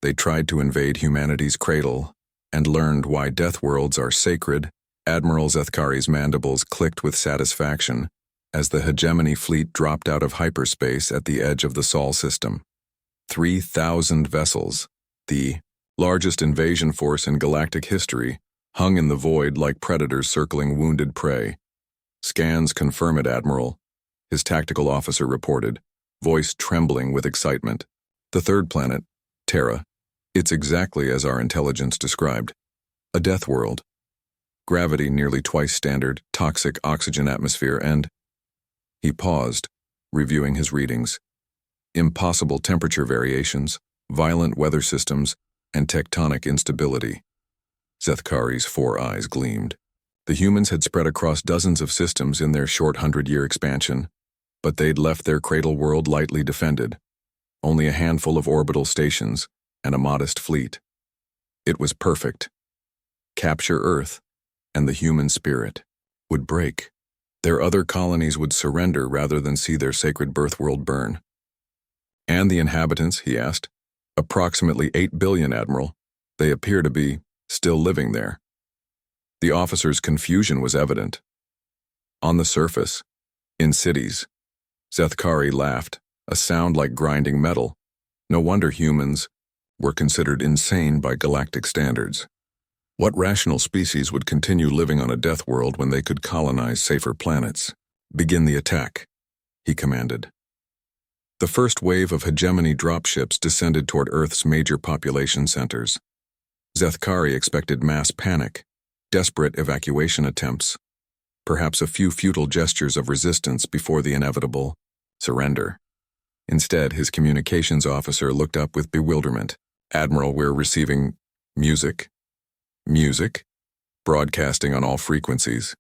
They tried to invade humanity's cradle and learned why Deathworlds are sacred. Admiral Zethkari's mandibles clicked with satisfaction as the hegemony fleet dropped out of hyperspace at the edge of the Sol system. 3,000 vessels, the largest invasion force in galactic history, hung in the void like predators circling wounded prey. "Scans confirm it, Admiral," his tactical officer reported, voice trembling with excitement. "The third planet, Terra. It's exactly as our intelligence described. A death world. Gravity nearly twice standard, toxic oxygen atmosphere, and..." He paused, reviewing his readings. Impossible temperature variations, violent weather systems, and tectonic instability. Zethkari's 4 eyes gleamed. The humans had spread across dozens of systems in their short 100-year expansion, but they'd left their cradle world lightly defended. Only a handful of orbital stations and a modest fleet. It was perfect. Capture Earth, and the human spirit would break. Their other colonies would surrender rather than see their sacred birth world burn. "And the inhabitants?" he asked. "Approximately 8 billion, Admiral. They appear to be still living there." The officer's confusion was evident. On the surface, in cities. Zethkari laughed, a sound like grinding metal. No wonder humans were considered insane by galactic standards. What rational species would continue living on a death world when they could colonize safer planets? "Begin the attack," he commanded. The first wave of hegemony dropships descended toward Earth's major population centers. Zethkari expected mass panic, desperate evacuation attempts, perhaps a few futile gestures of resistance before the inevitable surrender. Instead, his communications officer looked up with bewilderment. "Admiral, we're receiving music." "Music? Broadcasting on all frequencies.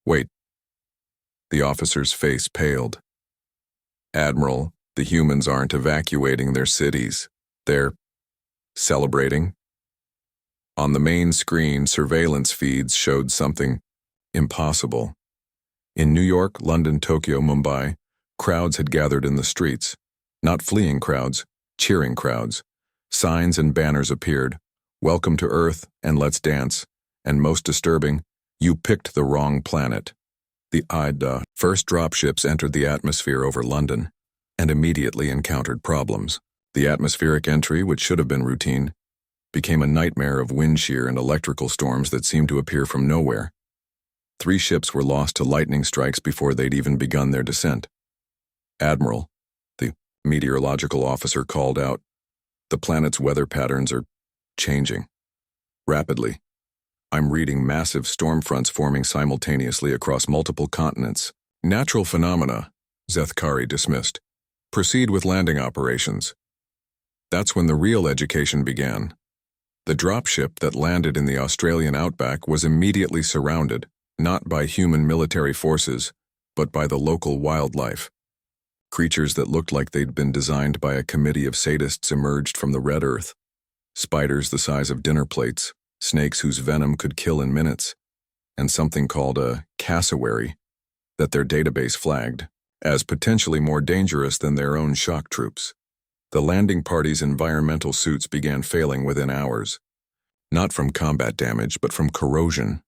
Wait." The officer's face paled. "Admiral, the humans aren't evacuating their cities. They're celebrating." On the main screen, surveillance feeds showed something impossible. In New York, London, Tokyo, Mumbai, crowds had gathered in the streets. Not fleeing crowds, cheering crowds. Signs and banners appeared. "Welcome to Earth," and "Let's dance." And most disturbing, "You picked the wrong planet." The first dropships entered the atmosphere over London and immediately encountered problems. The atmospheric entry, which should have been routine, became a nightmare of wind shear and electrical storms that seemed to appear from nowhere. 3 ships were lost to lightning strikes before they'd even begun their descent. "Admiral," the meteorological officer called out, "the planet's weather patterns are changing. Rapidly. I'm reading massive storm fronts forming simultaneously across multiple continents." "Natural phenomena," Zethkari dismissed. "Proceed with landing operations." That's when the real education began. The dropship that landed in the Australian outback was immediately surrounded, not by human military forces, but by the local wildlife. Creatures that looked like they'd been designed by a committee of sadists emerged from the red earth. Spiders the size of dinner plates, snakes whose venom could kill in minutes, and something called a cassowary that their database flagged as potentially more dangerous than their own shock troops. The landing party's environmental suits began failing within hours, not from combat damage but from corrosion.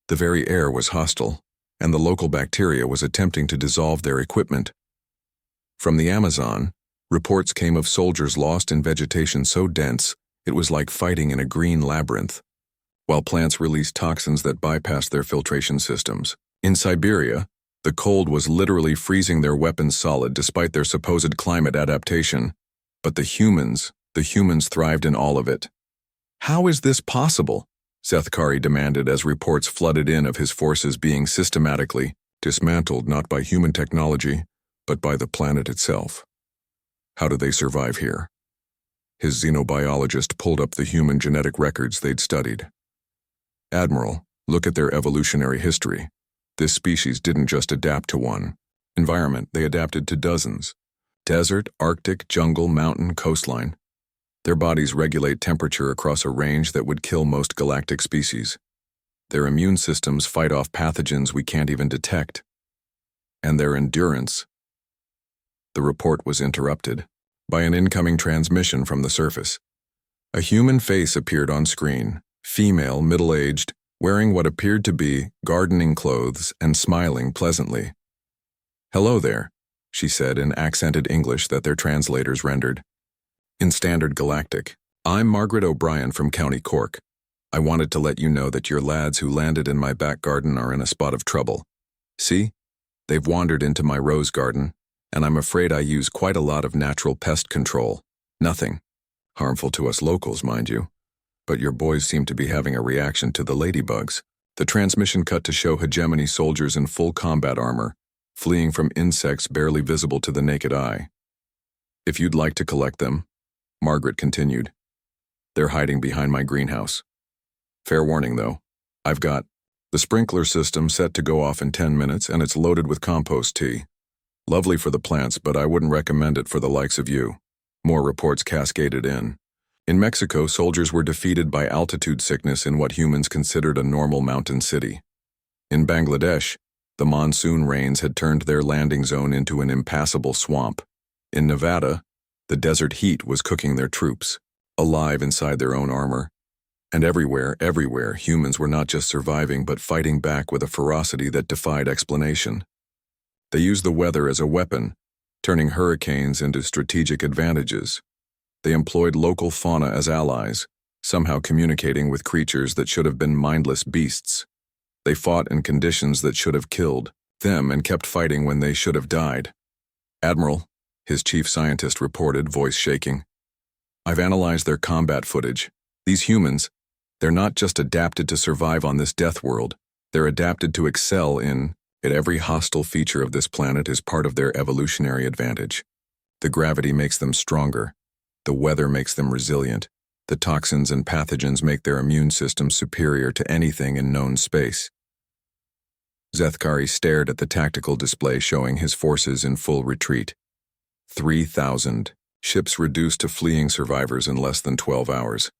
The very air was hostile, and the local bacteria was attempting to dissolve their equipment. From the Amazon, reports came of soldiers lost in vegetation so dense it was like fighting in a green labyrinth, while plants released toxins that bypassed their filtration systems. In Siberia, the cold was literally freezing their weapons solid despite their supposed climate adaptation. But the humans thrived in all of it. "How is this possible?" Zethkari demanded as reports flooded in of his forces being systematically dismantled not by human technology, but by the planet itself. "How do they survive here?" His xenobiologist pulled up the human genetic records they'd studied. "Admiral, look at their evolutionary history. This species didn't just adapt to one environment, they adapted to dozens. Desert, Arctic, jungle, mountain, coastline. Their bodies regulate temperature across a range that would kill most galactic species. Their immune systems fight off pathogens we can't even detect. And their endurance." The report was interrupted by an incoming transmission from the surface. A human face appeared on screen, female, middle-aged, wearing what appeared to be gardening clothes and smiling pleasantly. "Hello there," she said in accented English that their translators rendered. In Standard Galactic, "I'm Margaret O'Brien from County Cork. I wanted to let you know that your lads who landed in my back garden are in a spot of trouble. See? They've wandered into my rose garden, and I'm afraid I use quite a lot of natural pest control. Nothing harmful to us locals, mind you. But your boys seem to be having a reaction to the ladybugs." The transmission cut to show hegemony soldiers in full combat armor, fleeing from insects barely visible to the naked eye. "If you'd like to collect them," Margaret continued, "they're hiding behind my greenhouse. Fair warning, though. I've got the sprinkler system set to go off in 10 minutes, and it's loaded with compost tea. Lovely for the plants, but I wouldn't recommend it for the likes of you." More reports cascaded in. In Mexico, soldiers were defeated by altitude sickness in what humans considered a normal mountain city. In Bangladesh, the monsoon rains had turned their landing zone into an impassable swamp. In Nevada, the desert heat was cooking their troops, alive inside their own armor. And everywhere, humans were not just surviving but fighting back with a ferocity that defied explanation. They used the weather as a weapon, turning hurricanes into strategic advantages. They employed local fauna as allies, somehow communicating with creatures that should have been mindless beasts. They fought in conditions that should have killed them and kept fighting when they should have died. "Admiral," his chief scientist reported, voice shaking, "I've analyzed their combat footage. These humans, they're not just adapted to survive on this death world, they're adapted to excel in it. Every hostile feature of this planet is part of their evolutionary advantage. The gravity makes them stronger. The weather makes them resilient. The toxins and pathogens make their immune system superior to anything in known space." Zethkari stared at the tactical display showing his forces in full retreat. 3,000 ships reduced to fleeing survivors in less than 12 hours.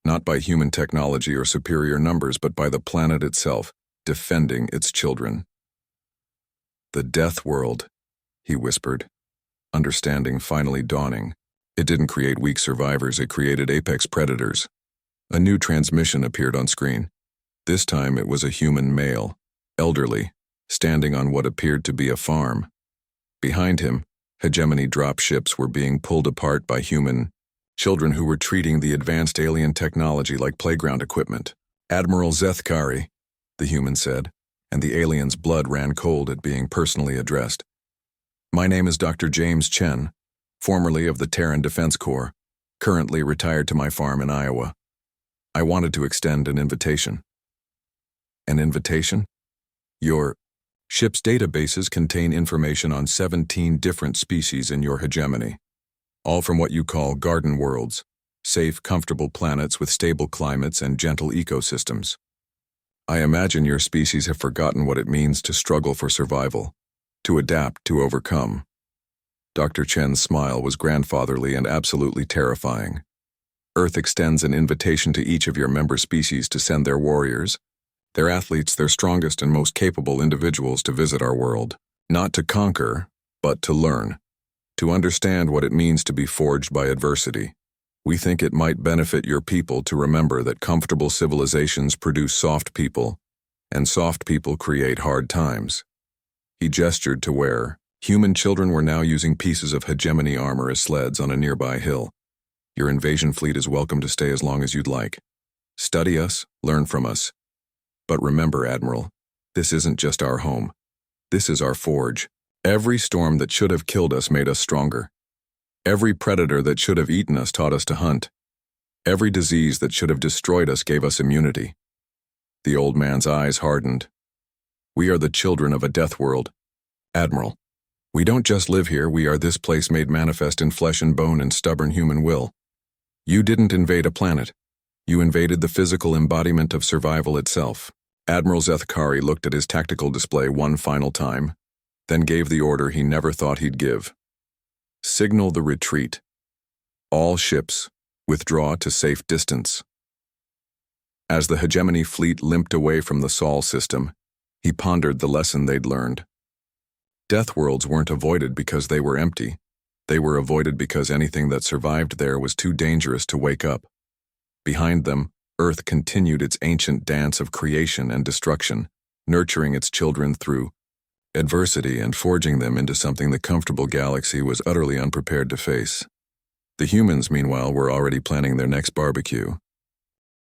Not by human technology or superior numbers, but by the planet itself, defending its children. "The death world," he whispered, understanding finally dawning. It didn't create weak survivors, it created apex predators. A new transmission appeared on screen. This time it was a human male, elderly, standing on what appeared to be a farm. Behind him, hegemony dropships were being pulled apart by human children who were treating the advanced alien technology like playground equipment. "Admiral Zethkari," the human said, and the alien's blood ran cold at being personally addressed. "My name is Dr. James Chen, formerly of the Terran Defense Corps, currently retired to my farm in Iowa. I wanted to extend an invitation." "An invitation? Your ship's databases contain information on 17 different species in your hegemony, all from what you call garden worlds, safe, comfortable planets with stable climates and gentle ecosystems. I imagine your species have forgotten what it means to struggle for survival, to adapt, to overcome." Dr. Chen's smile was grandfatherly and absolutely terrifying. "Earth extends an invitation to each of your member species to send their warriors, their athletes, their strongest and most capable individuals to visit our world, not to conquer, but to learn, to understand what it means to be forged by adversity. We think it might benefit your people to remember that comfortable civilizations produce soft people, and soft people create hard times." He gestured to where human children were now using pieces of hegemony armor as sleds on a nearby hill. "Your invasion fleet is welcome to stay as long as you'd like. Study us, learn from us. But remember, Admiral, this isn't just our home. This is our forge. Every storm that should have killed us made us stronger. Every predator that should have eaten us taught us to hunt. Every disease that should have destroyed us gave us immunity." The old man's eyes hardened. "We are the children of a death world, Admiral. We don't just live here, we are this place made manifest in flesh and bone and stubborn human will. You didn't invade a planet. You invaded the physical embodiment of survival itself." Admiral Zethkari looked at his tactical display one final time, then gave the order he never thought he'd give. "Signal the retreat. All ships, withdraw to safe distance." As the hegemony fleet limped away from the Sol system, he pondered the lesson they'd learned. Death worlds weren't avoided because they were empty. They were avoided because anything that survived there was too dangerous to wake up. Behind them, Earth continued its ancient dance of creation and destruction, nurturing its children through adversity and forging them into something the comfortable galaxy was utterly unprepared to face. The humans, meanwhile, were already planning their next barbecue.